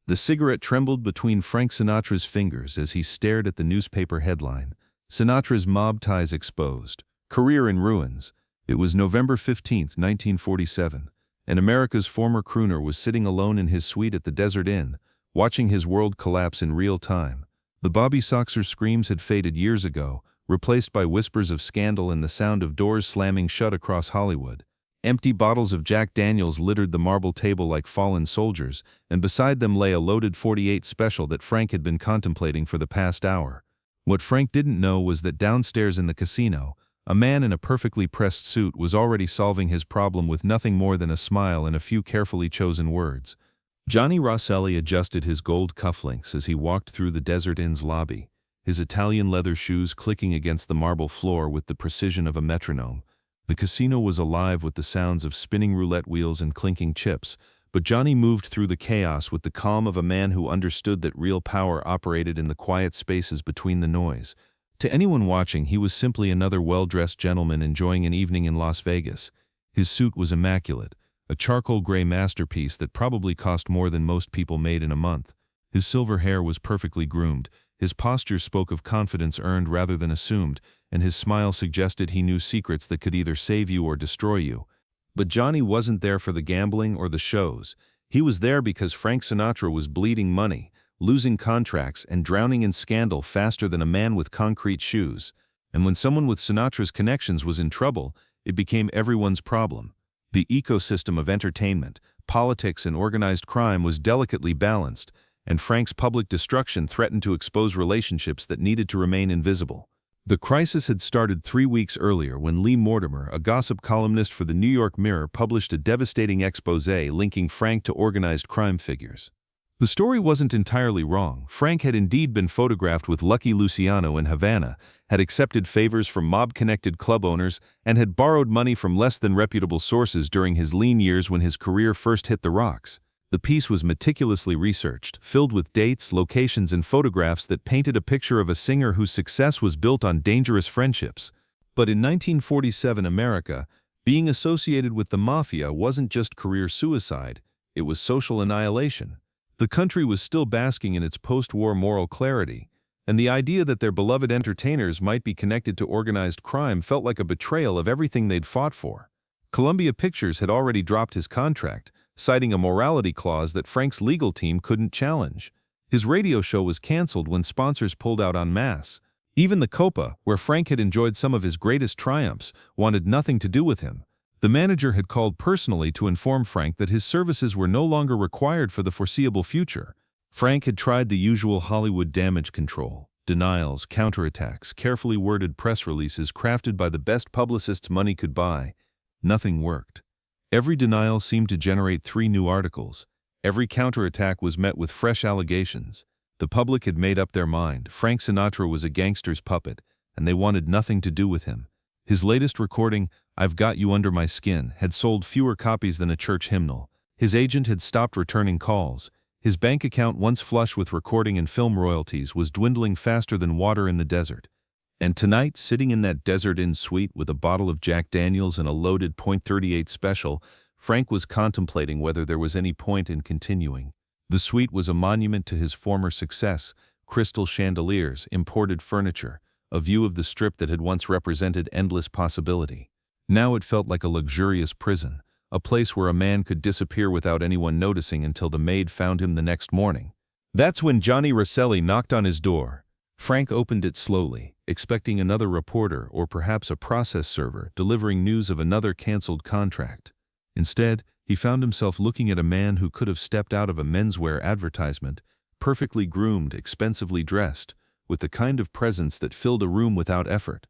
The cigarette trembled between Frank Sinatra's fingers as he stared at the newspaper headline, "Sinatra's Mob Ties Exposed. Career in Ruins." It was November 15, 1947, and America's former crooner was sitting alone in his suite at the Desert Inn, watching his world collapse in real time. The Bobby Soxer screams had faded years ago, replaced by whispers of scandal and the sound of doors slamming shut across Hollywood. Empty bottles of Jack Daniels littered the marble table like fallen soldiers, and beside them lay a loaded .48 special that Frank had been contemplating for the past hour. What Frank didn't know was that downstairs in the casino, a man in a perfectly pressed suit was already solving his problem with nothing more than a smile and a few carefully chosen words. Johnny Rosselli adjusted his gold cufflinks as he walked through the Desert Inn's lobby, his Italian leather shoes clicking against the marble floor with the precision of a metronome. The casino was alive with the sounds of spinning roulette wheels and clinking chips, but Johnny moved through the chaos with the calm of a man who understood that real power operated in the quiet spaces between the noise. To anyone watching, he was simply another well-dressed gentleman enjoying an evening in Las Vegas. His suit was immaculate, a charcoal gray masterpiece that probably cost more than most people made in a month. His silver hair was perfectly groomed, his posture spoke of confidence earned rather than assumed, and his smile suggested he knew secrets that could either save you or destroy you. But Johnny wasn't there for the gambling or the shows. He was there because Frank Sinatra was bleeding money, losing contracts, and drowning in scandal faster than a man with concrete shoes. And when someone with Sinatra's connections was in trouble, it became everyone's problem. The ecosystem of entertainment, politics, and organized crime was delicately balanced, and Frank's public destruction threatened to expose relationships that needed to remain invisible. The crisis had started 3 weeks earlier when Lee Mortimer, a gossip columnist for the New York Mirror, published a devastating exposé linking Frank to organized crime figures. The story wasn't entirely wrong. Frank had indeed been photographed with Lucky Luciano in Havana, had accepted favors from mob-connected club owners, and had borrowed money from less than reputable sources during his lean years when his career first hit the rocks. The piece was meticulously researched, filled with dates, locations, and photographs that painted a picture of a singer whose success was built on dangerous friendships. But in 1947 America, being associated with the Mafia wasn't just career suicide, it was social annihilation. The country was still basking in its post-war moral clarity, and the idea that their beloved entertainers might be connected to organized crime felt like a betrayal of everything they'd fought for. Columbia Pictures had already dropped his contract, citing a morality clause that Frank's legal team couldn't challenge. His radio show was canceled when sponsors pulled out en masse. Even the Copa, where Frank had enjoyed some of his greatest triumphs, wanted nothing to do with him. The manager had called personally to inform Frank that his services were no longer required for the foreseeable future. Frank had tried the usual Hollywood damage control, denials, counterattacks, carefully worded press releases crafted by the best publicists money could buy. Nothing worked. Every denial seemed to generate 3 new articles. Every counterattack was met with fresh allegations. The public had made up their mind. Frank Sinatra was a gangster's puppet, and they wanted nothing to do with him. His latest recording, "I've Got You Under My Skin," had sold fewer copies than a church hymnal. His agent had stopped returning calls. His bank account, once flush with recording and film royalties, was dwindling faster than water in the desert. And tonight, sitting in that Desert Inn suite with a bottle of Jack Daniels and a loaded .38 special, Frank was contemplating whether there was any point in continuing. The suite was a monument to his former success: crystal chandeliers, imported furniture, a view of the Strip that had once represented endless possibility. Now it felt like a luxurious prison, a place where a man could disappear without anyone noticing until the maid found him the next morning. That's when Johnny Rosselli knocked on his door. Frank opened it slowly, expecting another reporter or perhaps a process server delivering news of another canceled contract. Instead, he found himself looking at a man who could have stepped out of a menswear advertisement, perfectly groomed, expensively dressed, with the kind of presence that filled a room without effort.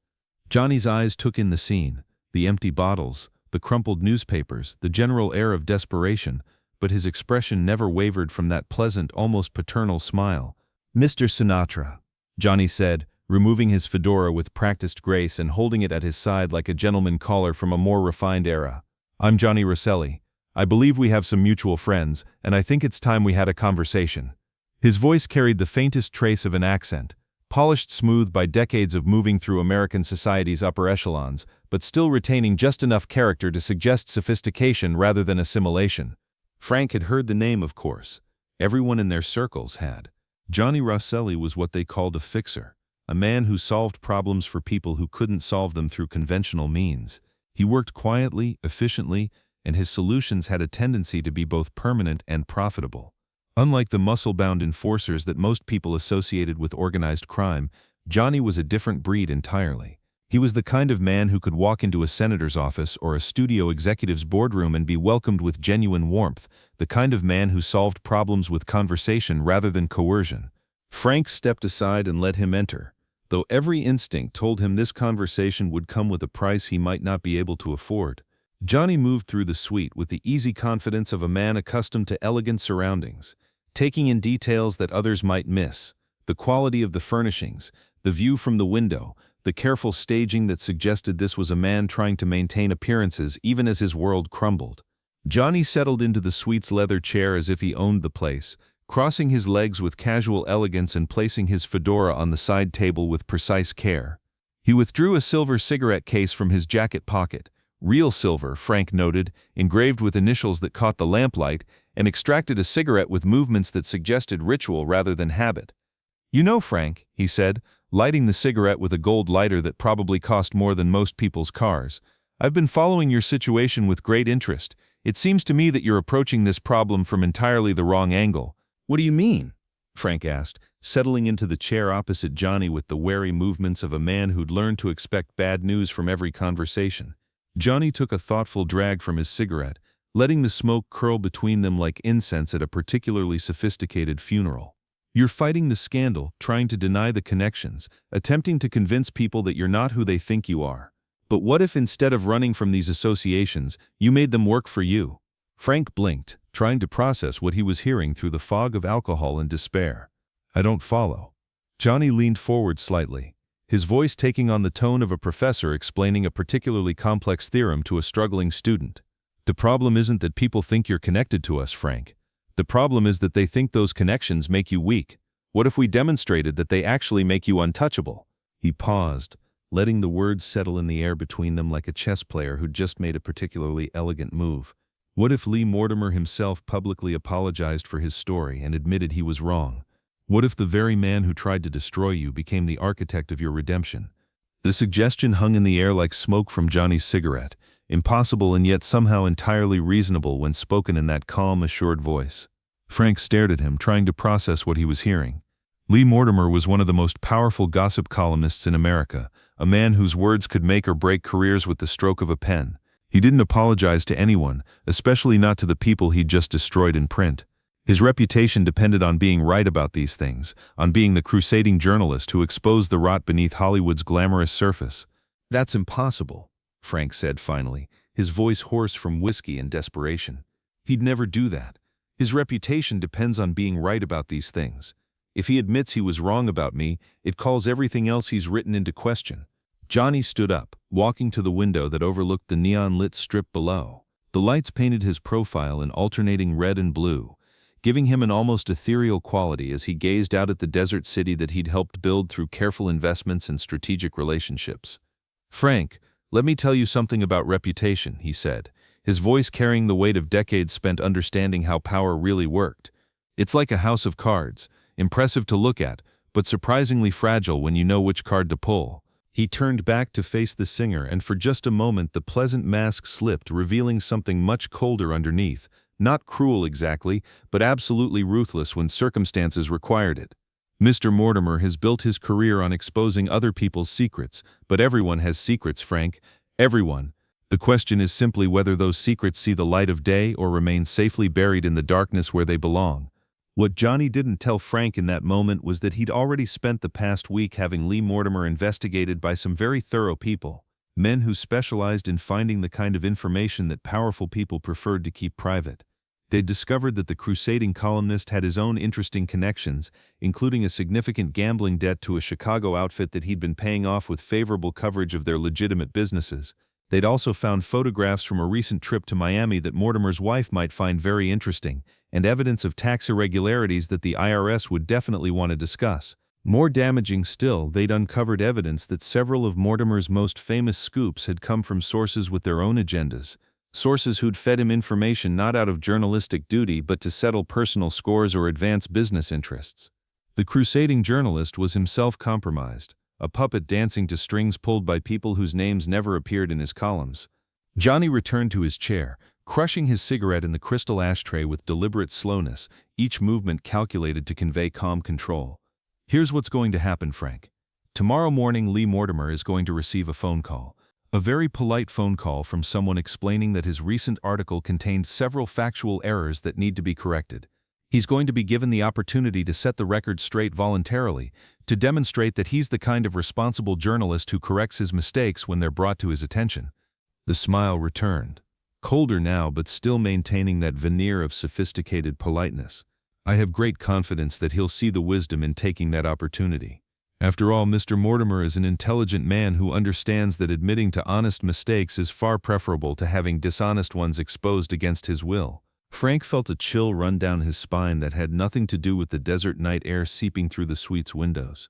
Johnny's eyes took in the scene, the empty bottles, the crumpled newspapers, the general air of desperation, but his expression never wavered from that pleasant, almost paternal smile. "Mr. Sinatra," Johnny said, removing his fedora with practiced grace and holding it at his side like a gentleman caller from a more refined era. "I'm Johnny Rosselli. I believe we have some mutual friends, and I think it's time we had a conversation." His voice carried the faintest trace of an accent, polished smooth by decades of moving through American society's upper echelons, but still retaining just enough character to suggest sophistication rather than assimilation. Frank had heard the name, of course. Everyone in their circles had. Johnny Rosselli was what they called a fixer, a man who solved problems for people who couldn't solve them through conventional means. He worked quietly, efficiently, and his solutions had a tendency to be both permanent and profitable. Unlike the muscle-bound enforcers that most people associated with organized crime, Johnny was a different breed entirely. He was the kind of man who could walk into a senator's office or a studio executive's boardroom and be welcomed with genuine warmth, the kind of man who solved problems with conversation rather than coercion. Frank stepped aside and let him enter, though every instinct told him this conversation would come with a price he might not be able to afford. Johnny moved through the suite with the easy confidence of a man accustomed to elegant surroundings, taking in details that others might miss: the quality of the furnishings, the view from the window, the careful staging that suggested this was a man trying to maintain appearances even as his world crumbled. Johnny settled into the suite's leather chair as if he owned the place, crossing his legs with casual elegance and placing his fedora on the side table with precise care. He withdrew a silver cigarette case from his jacket pocket, real silver, Frank noted, engraved with initials that caught the lamplight, and extracted a cigarette with movements that suggested ritual rather than habit. "You know, Frank," he said, lighting the cigarette with a gold lighter that probably cost more than most people's cars, "I've been following your situation with great interest. It seems to me that you're approaching this problem from entirely the wrong angle." "What do you mean?" Frank asked, settling into the chair opposite Johnny with the wary movements of a man who'd learned to expect bad news from every conversation. Johnny took a thoughtful drag from his cigarette, letting the smoke curl between them like incense at a particularly sophisticated funeral. "You're fighting the scandal, trying to deny the connections, attempting to convince people that you're not who they think you are. But what if instead of running from these associations, you made them work for you?" Frank blinked, trying to process what he was hearing through the fog of alcohol and despair. "I don't follow." Johnny leaned forward slightly, his voice taking on the tone of a professor explaining a particularly complex theorem to a struggling student. "The problem isn't that people think you're connected to us, Frank. The problem is that they think those connections make you weak. What if we demonstrated that they actually make you untouchable?" He paused, letting the words settle in the air between them like a chess player who'd just made a particularly elegant move. What if Lee Mortimer himself publicly apologized for his story and admitted he was wrong? What if the very man who tried to destroy you became the architect of your redemption? The suggestion hung in the air like smoke from Johnny's cigarette, impossible and yet somehow entirely reasonable when spoken in that calm, assured voice. Frank stared at him, trying to process what he was hearing. Lee Mortimer was one of the most powerful gossip columnists in America, a man whose words could make or break careers with the stroke of a pen. He didn't apologize to anyone, especially not to the people he'd just destroyed in print. His reputation depended on being right about these things, on being the crusading journalist who exposed the rot beneath Hollywood's glamorous surface. "That's impossible," Frank said finally, his voice hoarse from whiskey and desperation. "He'd never do that. His reputation depends on being right about these things. If he admits he was wrong about me, it calls everything else he's written into question." Johnny stood up, walking to the window that overlooked the neon-lit strip below. The lights painted his profile in alternating red and blue, giving him an almost ethereal quality as he gazed out at the desert city that he'd helped build through careful investments and strategic relationships. "Frank, let me tell you something about reputation," he said, his voice carrying the weight of decades spent understanding how power really worked. "It's like a house of cards, impressive to look at, but surprisingly fragile when you know which card to pull." He turned back to face the singer, and for just a moment the pleasant mask slipped, revealing something much colder underneath, not cruel exactly, but absolutely ruthless when circumstances required it. "Mr. Mortimer has built his career on exposing other people's secrets, but everyone has secrets, Frank. Everyone. The question is simply whether those secrets see the light of day or remain safely buried in the darkness where they belong." What Johnny didn't tell Frank in that moment was that he'd already spent the past week having Lee Mortimer investigated by some very thorough people, men who specialized in finding the kind of information that powerful people preferred to keep private. They'd discovered that the crusading columnist had his own interesting connections, including a significant gambling debt to a Chicago outfit that he'd been paying off with favorable coverage of their legitimate businesses. They'd also found photographs from a recent trip to Miami that Mortimer's wife might find very interesting, and evidence of tax irregularities that the IRS would definitely want to discuss. More damaging still, they'd uncovered evidence that several of Mortimer's most famous scoops had come from sources with their own agendas, Sources who'd fed him information not out of journalistic duty but to settle personal scores or advance business interests. The crusading journalist was himself compromised, a puppet dancing to strings pulled by people whose names never appeared in his columns. Johnny returned to his chair, crushing his cigarette in the crystal ashtray with deliberate slowness, each movement calculated to convey calm control. Here's what's going to happen, Frank. Tomorrow morning, Lee Mortimer is going to receive a phone call. A very polite phone call from someone explaining that his recent article contained several factual errors that need to be corrected. He's going to be given the opportunity to set the record straight voluntarily, to demonstrate that he's the kind of responsible journalist who corrects his mistakes when they're brought to his attention. The smile returned, colder now but still maintaining that veneer of sophisticated politeness. I have great confidence that he'll see the wisdom in taking that opportunity. After all, Mr. Mortimer is an intelligent man who understands that admitting to honest mistakes is far preferable to having dishonest ones exposed against his will. Frank felt a chill run down his spine that had nothing to do with the desert night air seeping through the suite's windows.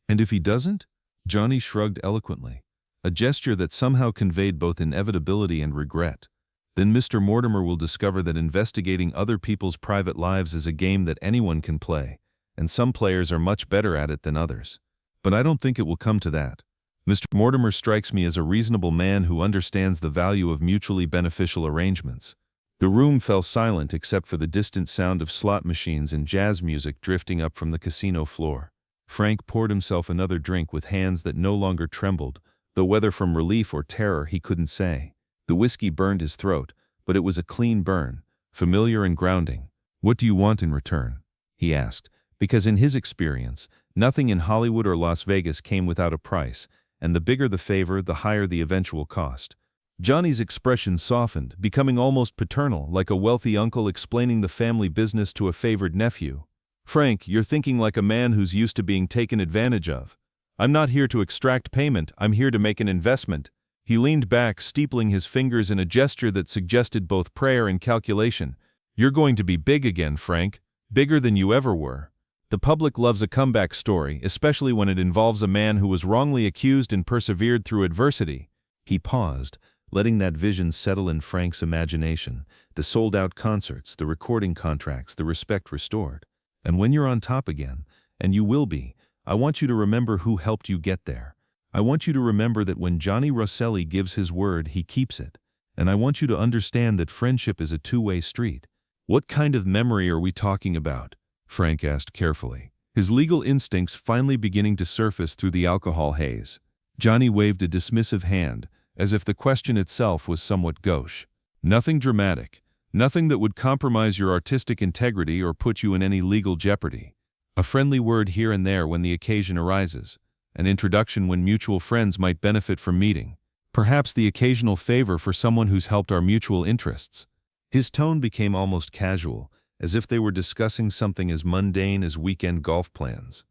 And if he doesn't? Johnny shrugged eloquently, a gesture that somehow conveyed both inevitability and regret. Then Mr. Mortimer will discover that investigating other people's private lives is a game that anyone can play, and some players are much better at it than others. But I don't think it will come to that. Mr. Mortimer strikes me as a reasonable man who understands the value of mutually beneficial arrangements. The room fell silent except for the distant sound of slot machines and jazz music drifting up from the casino floor. Frank poured himself another drink with hands that no longer trembled, though whether from relief or terror he couldn't say. The whiskey burned his throat, but it was a clean burn, familiar and grounding. "What do you want in return?" he asked, because in his experience, nothing in Hollywood or Las Vegas came without a price, and the bigger the favor, the higher the eventual cost. Johnny's expression softened, becoming almost paternal, like a wealthy uncle explaining the family business to a favored nephew. "Frank, you're thinking like a man who's used to being taken advantage of. I'm not here to extract payment, I'm here to make an investment." He leaned back, steepling his fingers in a gesture that suggested both prayer and calculation. "You're going to be big again, Frank. Bigger than you ever were. The public loves a comeback story, especially when it involves a man who was wrongly accused and persevered through adversity." He paused, letting that vision settle in Frank's imagination, the sold-out concerts, the recording contracts, the respect restored. "And when you're on top again, and you will be, I want you to remember who helped you get there. I want you to remember that when Johnny Rosselli gives his word, he keeps it. And I want you to understand that friendship is a two-way street." "What kind of memory are we talking about?" Frank asked carefully, his legal instincts finally beginning to surface through the alcohol haze. Johnny waved a dismissive hand, as if the question itself was somewhat gauche. "Nothing dramatic. Nothing that would compromise your artistic integrity or put you in any legal jeopardy. A friendly word here and there when the occasion arises. An introduction when mutual friends might benefit from meeting. Perhaps the occasional favor for someone who's helped our mutual interests." His tone became almost casual, as if they were discussing something as mundane as weekend golf plans.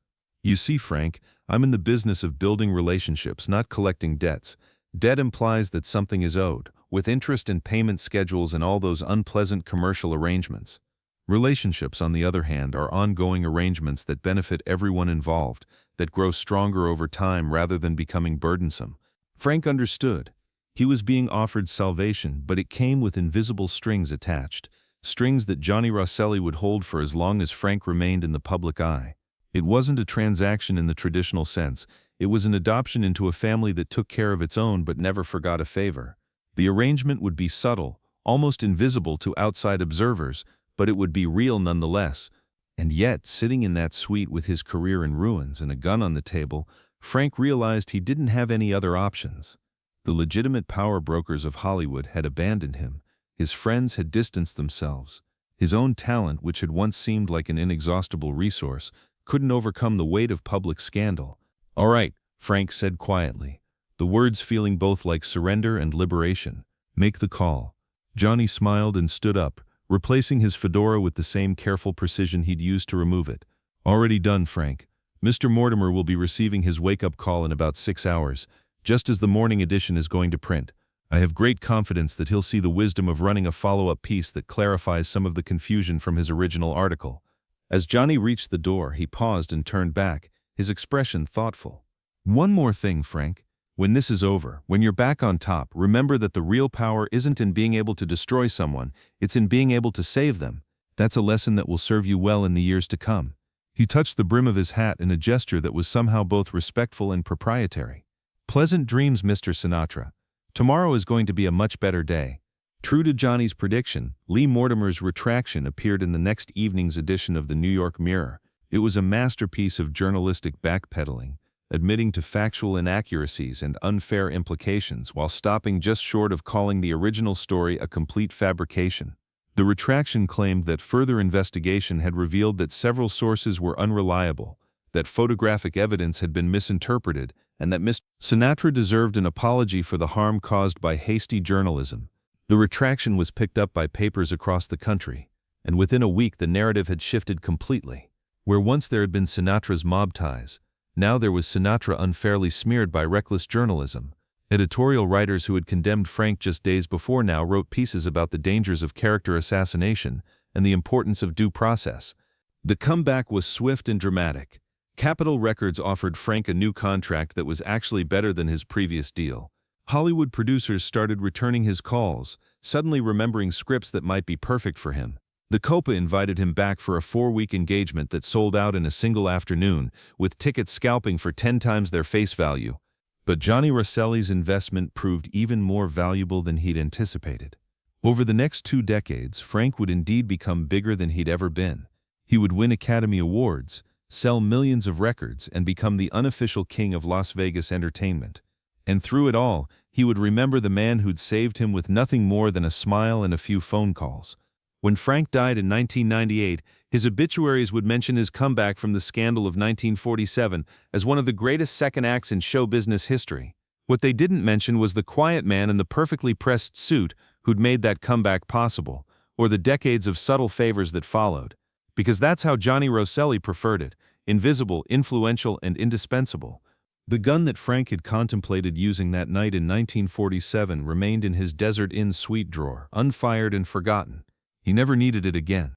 "You see, Frank, I'm in the business of building relationships, not collecting debts. Debt implies that something is owed, with interest and payment schedules and all those unpleasant commercial arrangements. Relationships, on the other hand, are ongoing arrangements that benefit everyone involved, that grow stronger over time rather than becoming burdensome." Frank understood. He was being offered salvation, but it came with invisible strings attached, strings that Johnny Rosselli would hold for as long as Frank remained in the public eye. It wasn't a transaction in the traditional sense. It was an adoption into a family that took care of its own but never forgot a favor. The arrangement would be subtle, almost invisible to outside observers, but it would be real nonetheless. And yet, sitting in that suite with his career in ruins and a gun on the table, Frank realized he didn't have any other options. The legitimate power brokers of Hollywood had abandoned him. His friends had distanced themselves. His own talent, which had once seemed like an inexhaustible resource, couldn't overcome the weight of public scandal. "All right," Frank said quietly, the words feeling both like surrender and liberation. "Make the call." Johnny smiled and stood up, replacing his fedora with the same careful precision he'd used to remove it. "Already done, Frank. Mr. Mortimer will be receiving his wake-up call in about 6 hours, just as the morning edition is going to print. I have great confidence that he'll see the wisdom of running a follow-up piece that clarifies some of the confusion from his original article." As Johnny reached the door, he paused and turned back, his expression thoughtful. "One more thing, Frank. When this is over, when you're back on top, remember that the real power isn't in being able to destroy someone, it's in being able to save them. That's a lesson that will serve you well in the years to come." He touched the brim of his hat in a gesture that was somehow both respectful and proprietary. "Pleasant dreams, Mr. Sinatra. Tomorrow is going to be a much better day." True to Johnny's prediction, Lee Mortimer's retraction appeared in the next evening's edition of the New York Mirror. It was a masterpiece of journalistic backpedaling, admitting to factual inaccuracies and unfair implications while stopping just short of calling the original story a complete fabrication. The retraction claimed that further investigation had revealed that several sources were unreliable, that photographic evidence had been misinterpreted, and that Mr. Sinatra deserved an apology for the harm caused by hasty journalism. The retraction was picked up by papers across the country, and within a week the narrative had shifted completely. Where once there had been Sinatra's mob ties, now there was Sinatra unfairly smeared by reckless journalism. Editorial writers who had condemned Frank just days before now wrote pieces about the dangers of character assassination and the importance of due process. The comeback was swift and dramatic. Capitol Records offered Frank a new contract that was actually better than his previous deal. Hollywood producers started returning his calls, suddenly remembering scripts that might be perfect for him. The Copa invited him back for a 4-week engagement that sold out in a single afternoon, with tickets scalping for 10 times their face value. But Johnny Rosselli's investment proved even more valuable than he'd anticipated. Over the next 2 decades, Frank would indeed become bigger than he'd ever been. He would win Academy Awards, sell millions of records, and become the unofficial king of Las Vegas entertainment. And through it all, he would remember the man who'd saved him with nothing more than a smile and a few phone calls. When Frank died in 1998, his obituaries would mention his comeback from the scandal of 1947 as one of the greatest second acts in show business history. What they didn't mention was the quiet man in the perfectly pressed suit who'd made that comeback possible, or the decades of subtle favors that followed. Because that's how Johnny Rosselli preferred it: invisible, influential, and indispensable. The gun that Frank had contemplated using that night in 1947 remained in his Desert Inn suite drawer, unfired and forgotten. He never needed it again.